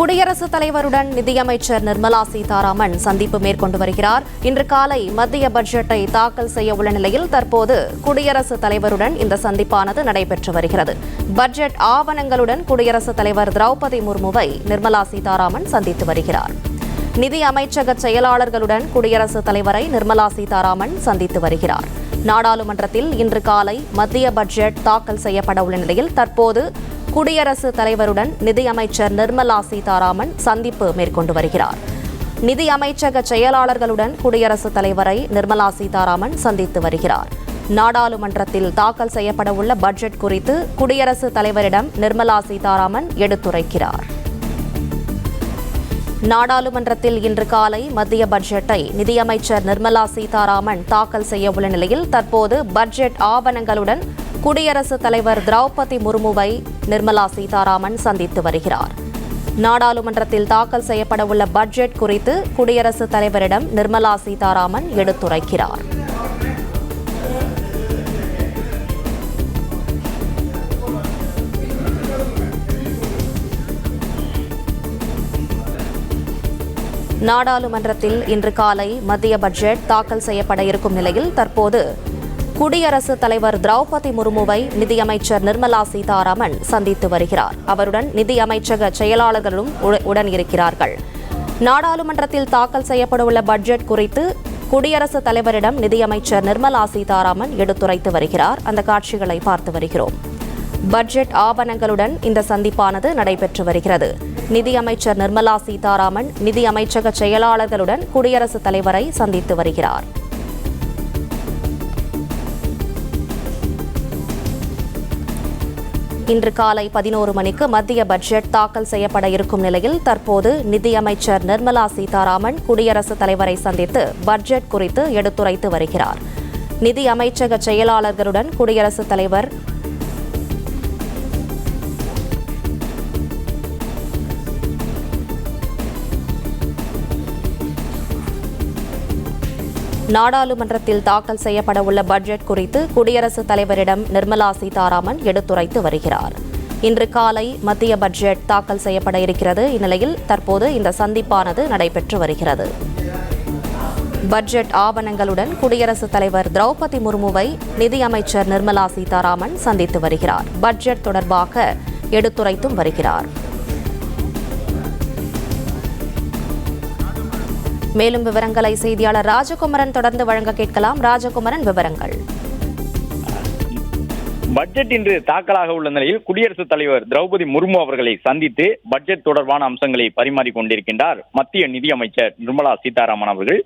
குடியரசுத் தலைவருடன் நிதியமைச்சர் நிர்மலா சீதாராமன் சந்திப்பு மேற்கொண்டு வருகிறார். இன்று காலை மத்திய பட்ஜெட்டை தாக்கல் செய்ய உள்ள நிலையில் தற்போது குடியரசுத் தலைவருடன் இந்த சந்திப்பானது நடைபெற்று வருகிறது. பட்ஜெட் ஆவணங்களுடன் குடியரசுத் தலைவர் திரௌபதி முர்முவை நிர்மலா சீதாராமன் சந்தித்து வருகிறார். நிதி அமைச்சக செயலாளர்களுடன் குடியரசுத் தலைவரை நிர்மலா சீதாராமன் சந்தித்து வருகிறார். நாடாளுமன்றத்தில் இன்று காலை மத்திய பட்ஜெட் தாக்கல் செய்யப்பட உள்ள நிலையில் தற்போது குடியரசுத் தலைவருடன் நிதியமைச்சர் நிர்மலா சீதாராமன் சந்திப்பு மேற்கொண்டு வருகிறார். நிதி அமைச்சக செயலாளர்களுடன் குடியரசுத் தலைவரை நிர்மலா சீதாராமன் சந்தித்து வருகிறார். நாடாளுமன்றத்தில் தாக்கல் செய்யப்பட உள்ள பட்ஜெட் குறித்து குடியரசுத் தலைவரிடம் நிர்மலா சீதாராமன் எடுத்துரைக்கிறார். நாடாளுமன்றத்தில் இன்று காலை மத்திய பட்ஜெட்டை நிதியமைச்சர் நிர்மலா சீதாராமன் தாக்கல் செய்ய உள்ள நிலையில் தற்போது பட்ஜெட் ஆவணங்களுடன் குடியரசுத் தலைவர் திரௌபதி முர்முவை நிர்மலா சீதாராமன் சந்தித்து வருகிறார். நாடாளுமன்றத்தில் தாக்கல் செய்யப்பட உள்ள பட்ஜெட் குறித்து குடியரசுத் தலைவரிடம் நிர்மலா சீதாராமன் எடுத்துரைக்கிறார். நாடாளுமன்றத்தில் இன்று காலை மத்திய பட்ஜெட் தாக்கல் செய்யப்பட இருக்கும் நிலையில் தற்போது குடியரசுத் தலைவர் திரௌபதி முர்முவை நிதியமைச்சர் நிர்மலா சீதாராமன் சந்தித்து வருகிறார். அவருடன் நிதி அமைச்சக செயலாளர்களும் உடன் இருக்கிறார்கள். நாடாளுமன்றத்தில் தாக்கல் செய்யப்படவுள்ள பட்ஜெட் குறித்து குடியரசுத் தலைவரிடம் நிதியமைச்சர் நிர்மலா சீதாராமன் எடுத்துரைத்து வருகிறார். அந்த காட்சிகளை பார்த்து வருகிறோம். பட்ஜெட் ஆவணங்களுடன் இந்த சந்திப்பானது நடைபெற்று வருகிறது. நிதியமைச்சர் நிர்மலா சீதாராமன் நிதி அமைச்சக செயலாளர்களுடன் குடியரசுத் தலைவரை சந்தித்து வருகிறார். இன்று காலை 11 மணிக்கு மத்திய பட்ஜெட் தாக்கல் செய்யப்பட இருக்கும் நிலையில் தற்போது நிதியமைச்சர் நிர்மலா சீதாராமன் குடியரசுத் தலைவரை சந்தித்து பட்ஜெட் குறித்து எடுத்துரைத்து வருகிறார். நிதி அமைச்சக செயலாளர்களுடன் குடியரசுத் தலைவர் நாடாளுமன்றத்தில் தாக்கல் செய்யப்பட உள்ள பட்ஜெட் குறித்து குடியரசுத் தலைவரிடம் நிர்மலா சீதாராமன் எடுத்துரைத்து வருகிறார். இன்று காலை மத்திய பட்ஜெட் தாக்கல் செய்யப்பட இருக்கிறது. இந்நிலையில் தற்போது இந்த சந்திப்பானது நடைபெற்று வருகிறது. பட்ஜெட் ஆவணங்களுடன் குடியரசுத் தலைவர் திரௌபதி முர்முவை நிதியமைச்சர் நிர்மலா சீதாராமன் சந்தித்து வருகிறார். பட்ஜெட் தொடர்பாக எடுத்துரைத்தும் வருகிறார். மேலும் விவரங்களை செய்தியாளர் ராஜகுமரன் தொடர்ந்து வழங்க கேட்கலாம். ராஜகுமரன், விவரங்கள். பட்ஜெட் இன்று தாக்கலாக உள்ள நிலையில் குடியரசுத் தலைவர் திரௌபதி முர்மு அவர்களை சந்தித்து பட்ஜெட் தொடர்பான அம்சங்களை பரிமாறிக் கொண்டிருக்கின்றார் மத்திய நிதியமைச்சர் நிர்மலா சீதாராமன் அவர்கள்.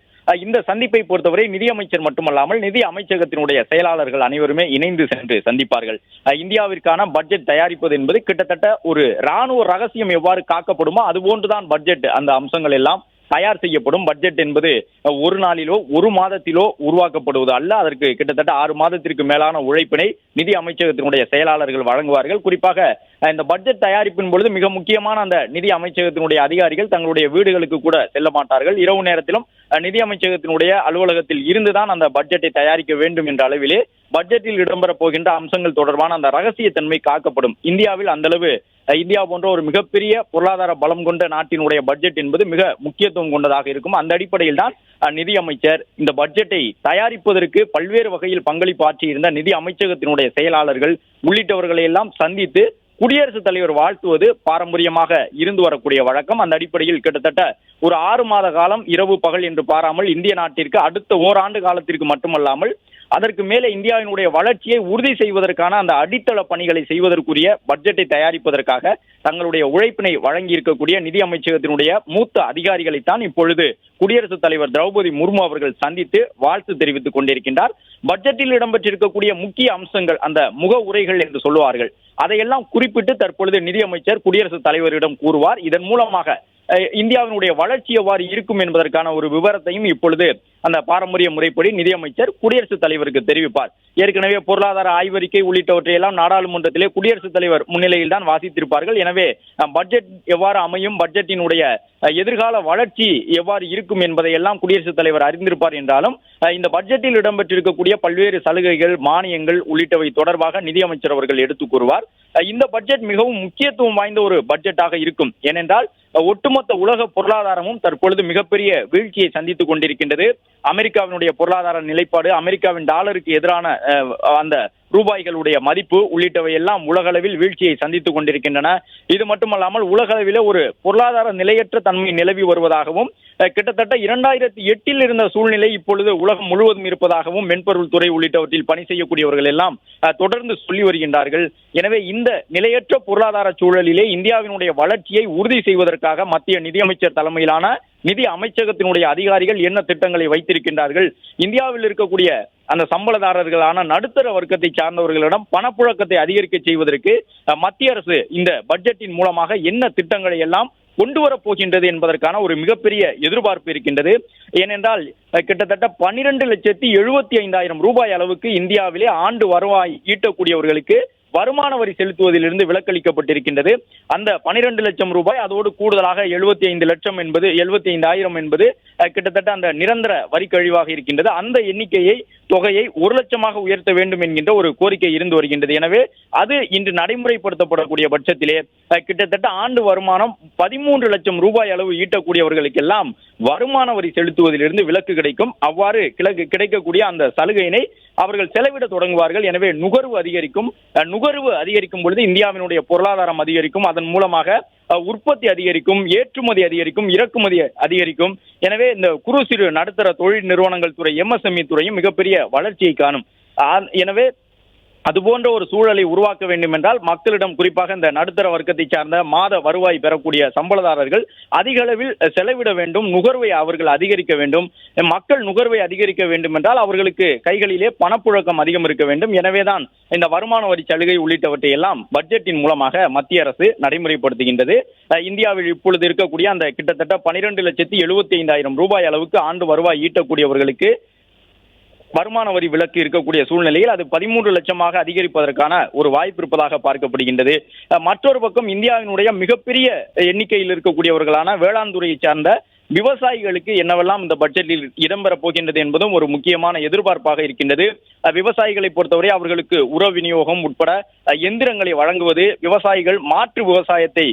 இந்த சந்திப்பை பொறுத்தவரை நிதியமைச்சர் மட்டுமல்லாமல் நிதி அமைச்சகத்தினுடைய செயலாளர்கள் அனைவருமே இணைந்து சென்று சந்திப்பார்கள். இந்தியாவிற்கான பட்ஜெட் தயாரிப்பது என்பது கிட்டத்தட்ட ஒரு ராணுவ ரகசியம் எவ்வாறு காக்கப்படுமோ அதுபோன்றுதான் பட்ஜெட் அந்த அம்சங்கள் எல்லாம் தயார் செய்யப்படும். பட்ஜெட் என்பது ஒரு நாளிலோ ஒரு மாதத்திலோ உருவாக்கப்படுவது அல்ல. அதற்கு கிட்டத்தட்ட 6 மாதத்திற்கு மேலான உழைப்பினை நிதி அமைச்சகத்தினுடைய செயலாளர்கள் வழங்குவார்கள். குறிப்பாக இந்த பட்ஜெட் தயாரிப்பின் பொழுது மிக முக்கியமான அந்த நிதி அமைச்சகத்தினுடைய அதிகாரிகள் தங்களுடைய வீடுகளுக்கு கூட செல்ல மாட்டார்கள். இரவு நேரத்திலும் நிதி அமைச்சகத்தினுடைய அலுவலகத்தில் இருந்துதான் அந்த பட்ஜெட்டை தயாரிக்க வேண்டும் என்ற அளவிலே பட்ஜெட்டில் இடம்பெறப் போகின்ற அம்சங்கள் தொடர்பான அந்த ரகசியத்தன்மை காக்கப்படும். இந்தியாவில் அந்த அளவு இந்தியா போன்ற ஒரு மிகப்பெரிய பொருளாதார பலம் கொண்ட நாட்டினுடைய பட்ஜெட் என்பது மிக முக்கியத்துவம் கொண்டதாக இருக்கும். அந்த அடிப்படையில் தான் நிதியமைச்சர் இந்த பட்ஜெட்டை தயாரிப்பதற்கு பல்வேறு வகையில் பங்களிப்பு ஆற்றியிருந்த நிதி அமைச்சகத்தினுடைய செயலாளர்கள் உள்ளிட்டவர்களை எல்லாம் சந்தித்து குடியரசுத் தலைவர் வாழ்த்துவது பாரம்பரியமாக இருந்து வரக்கூடிய வழக்கம். அந்த அடிப்படையில் கிட்டத்தட்ட ஒரு 6 மாத காலம் இரவு பகல் என்று பாராமல் இந்திய நாட்டிற்கு அடுத்த ஓராண்டு காலத்திற்கு மட்டுமல்லாமல் அதற்கு மேலே இந்தியாவினுடைய வளர்ச்சியை உறுதி செய்வதற்கான அந்த அடித்தள பணிகளை செய்வதற்குரிய பட்ஜெட்டை தயாரிப்பதற்காக தங்களுடைய உழைப்பினை வழங்கி இருக்கக்கூடிய நிதி அமைச்சகத்தினுடைய மூத்த அதிகாரிகளைத்தான் இப்பொழுது குடியரசுத் தலைவர் திரௌபதி முர்மு அவர்கள் சந்தித்து வாழ்த்து தெரிவித்துக் கொண்டிருக்கின்றார். பட்ஜெட்டில் இடம்பெற்றிருக்கக்கூடிய முக்கிய அம்சங்கள் அந்த முக உரைகள் என்று சொல்லுவார்கள். அதையெல்லாம் குறிப்பிட்டு தற்பொழுது நிதியமைச்சர் குடியரசுத் தலைவரிடம் கூறுவார். இதன் மூலமாக இந்தியாவினுடைய வளர்ச்சி எவ்வாறு இருக்கும் என்பதற்கான ஒரு விவரத்தையும் இப்பொழுது அந்த பாரம்பரிய முறைப்படி நிதியமைச்சர் குடியரசுத் தலைவருக்கு தெரிவிப்பார். ஏற்கனவே பொருளாதார ஆய்வறிக்கை உள்ளிட்டவற்றையெல்லாம் நாடாளுமன்றத்திலே குடியரசுத் தலைவர் முன்னிலையில் தான் வாசித்திருப்பார்கள். எனவே பட்ஜெட் எவ்வாறு அமையும், பட்ஜெட்டினுடைய எதிர்கால வளர்ச்சி எவ்வாறு இருக்கும் என்பதை எல்லாம் குடியரசுத் தலைவர் அறிந்திருப்பார் என்றாலும் இந்த பட்ஜெட்டில் இடம்பெற்றிருக்கக்கூடிய பல்வேறு சலுகைகள், மானியங்கள் உள்ளிட்டவை தொடர்பாக நிதியமைச்சர் அவர்கள் எடுத்துக் கூறுவார். இந்த பட்ஜெட் மிகவும் முக்கியத்துவம் வாய்ந்த ஒரு பட்ஜெட்டாக இருக்கும். ஏனென்றால் ஒட்டுமொத்த உலக பொருளாதாரமும் தற்பொழுது மிகப்பெரிய வீழ்ச்சியை சந்தித்துக் கொண்டிருக்கின்றது. அமெரிக்காவினுடைய பொருளாதார நிலைப்பாடு, அமெரிக்காவின் டாலருக்கு எதிரான அந்த ரூபாய்களுடைய மதிப்பு உள்ளிட்டவை எல்லாம் உலகளவில் வீழ்ச்சியை சந்தித்துக் கொண்டிருக்கின்றன. இது மட்டுமல்லாமல் உலகளவில் ஒரு பொருளாதார நிலையற்ற தன்மை நிலவி வருவதாகவும், கிட்டத்தட்ட 2008 இருந்த சூழ்நிலை இப்பொழுது உலகம் முழுவதும் இருப்பதாகவும் மென்பொருள் துறை உள்ளிட்டவற்றில் பணி செய்யக்கூடியவர்கள் எல்லாம் தொடர்ந்து சொல்லி வருகின்றார்கள். எனவே இந்த நிலையற்ற பொருளாதார சூழலிலே இந்தியாவினுடைய வளர்ச்சியை உறுதி செய்வதற்காக மத்திய நிதியமைச்சர் தலைமையிலான நிதி அமைச்சகத்தினுடைய அதிகாரிகள் என்ன திட்டங்களை வைத்திருக்கின்றார்கள், இந்தியாவில் இருக்கக்கூடிய அந்த சம்பளதாரர்களான நடுத்தர வர்க்கத்தை சார்ந்தவர்களிடம் பணப்புழக்கத்தை அதிகரிக்க செய்வதற்கு மத்திய அரசு இந்த பட்ஜெட்டின் மூலமாக என்ன திட்டங்களை எல்லாம் கொண்டு வரப் போகின்றது என்பதற்கான ஒரு மிகப்பெரிய எதிர்பார்ப்பு இருக்கின்றது. ஏனென்றால் கிட்டத்தட்ட 12,75,000 ரூபாய் அளவுக்கு இந்தியாவிலே ஆண்டு வருவாய் ஈட்டக்கூடியவர்களுக்கு வருமான வரி செலுத்துவதிலிருந்து விலக்களிக்கப்பட்டிருக்கின்றது. அந்த 12 லட்சம் ரூபாய் அதோடு கூடுதலாக 75,000 என்பது கிட்டத்தட்ட அந்த நிரந்தர வரி கழிவாக இருக்கின்றது. அந்த தொகையை 1 லட்சமாக உயர்த்த வேண்டும் என்கின்ற ஒரு கோரிக்கை இருந்து வருகின்றது. எனவே அது இன்று நடைமுறைப்படுத்தப்படக்கூடிய பட்சத்திலே கிட்டத்தட்ட ஆண்டு வருமானம் 13 லட்சம் ரூபாய் அளவு ஈட்டக்கூடியவர்களுக்கெல்லாம் வருமான வரி செலுத்துவதிலிருந்து விலக்கு கிடைக்கும். அவ்வாறு கிடைக்கக்கூடிய அந்த சலுகையினை அவர்கள் செலவிட தொடங்குவார்கள். எனவே நுகர்வு அதிகரிக்கும் பொழுது இந்தியாவினுடைய பொருளாதாரம் அதிகரிக்கும். அதன் மூலமாக உற்பத்தி அதிகரிக்கும், ஏற்றுமதி அதிகரிக்கும், இறக்குமதி அதிகரிக்கும். எனவே இந்த குறு சிறு நடுத்தர தொழில் நிறுவனங்கள் துறை, MSME துறையும் மிகப்பெரிய வளர்ச்சியை காணும். எனவே அதுபோன்ற ஒரு சூழலை உருவாக்க வேண்டும் என்றால் மக்களிடம், குறிப்பாக இந்த நடுத்தர வர்க்கத்தை சார்ந்த மாத வருவாய் பெறக்கூடிய சம்பளதாரர்கள் அதிக அளவில் செலவிட வேண்டும், நுகர்வை அவர்கள் அதிகரிக்க வேண்டும். மக்கள் நுகர்வை அதிகரிக்க வேண்டும் என்றால் அவர்களுக்கு கைகளிலே பணப்புழக்கம் அதிகம் இருக்க வேண்டும். எனவேதான் இந்த வருமான வரி சலுகை உள்ளிட்டவற்றை எல்லாம் பட்ஜெட்டின் மூலமாக மத்திய அரசு நடைமுறைப்படுத்துகின்றது. இந்தியாவில் இப்பொழுது இருக்கக்கூடிய அந்த கிட்டத்தட்ட 12,75,000 ரூபாய் அளவுக்கு ஆண்டு வருவாய் ஈட்டக்கூடியவர்களுக்கு வருமான வரி விலக்கு இருக்கக்கூடிய சூழ்நிலையில் அது 13 லட்சமாக அதிகரிப்பதற்கான ஒரு வாய்ப்பு இருப்பதாக பார்க்கப்படுகின்றது. மற்றொரு பக்கம் இந்தியாவினுடைய மிகப்பெரிய எண்ணிக்கையில் இருக்கக்கூடியவர்களான வேளாண் துறையை சார்ந்த விவசாயிகளுக்கு என்னவெல்லாம் இந்த பட்ஜெட்டில் இடம்பெற போகின்றது என்பதும் ஒரு முக்கியமான எதிர்பார்ப்பாக இருக்கின்றது. விவசாயிகளை பொறுத்தவரை அவர்களுக்கு உர விநியோகம் உட்பட எந்திரங்களை வழங்குவது, விவசாயிகள் மாற்று விவசாயத்தை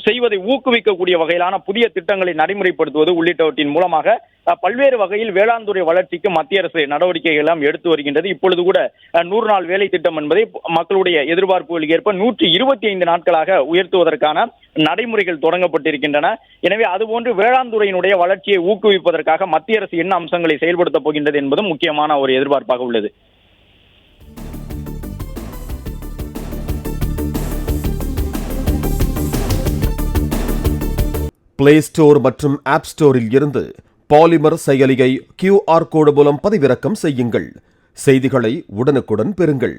செய்வதை ஊக்குவிக்கக்கூடிய வகையிலான புதிய திட்டங்களை நடைமுறைப்படுத்துவது உள்ளிட்டவற்றின் மூலமாக பல்வேறு வகையில் வேளாண் துறை வளர்ச்சிக்கு மத்திய அரசு நடவடிக்கைகள் எல்லாம் எடுத்து வருகின்றது. இப்பொழுது கூட 100 நாள் வேலை திட்டம் என்பதை மக்களுடைய எதிர்பார்ப்புகளுக்கு ஏற்ப 125 நாட்களாக உயர்த்துவதற்கான நடைமுறைகள் தொடங்கப்பட்டிருக்கின்றன. எனவே அதுபோன்று வேளாண் துறையினுடைய வளர்ச்சியை ஊக்குவிப்பதற்காக மத்திய அரசு என்ன அம்சங்களை செயல்படுத்தப் போகின்றது என்பதும் முக்கியமான ஒரு எதிர்பார்ப்பாக உள்ளது. பிளே ஸ்டோர் மற்றும் ஆப் ஸ்டோரில் இருந்து பாலிமர் செயலியை QR கோடு மூலம் பதிவிறக்கம் செய்யுங்கள். செய்திகளை உடனுக்குடன் பெறுங்கள்.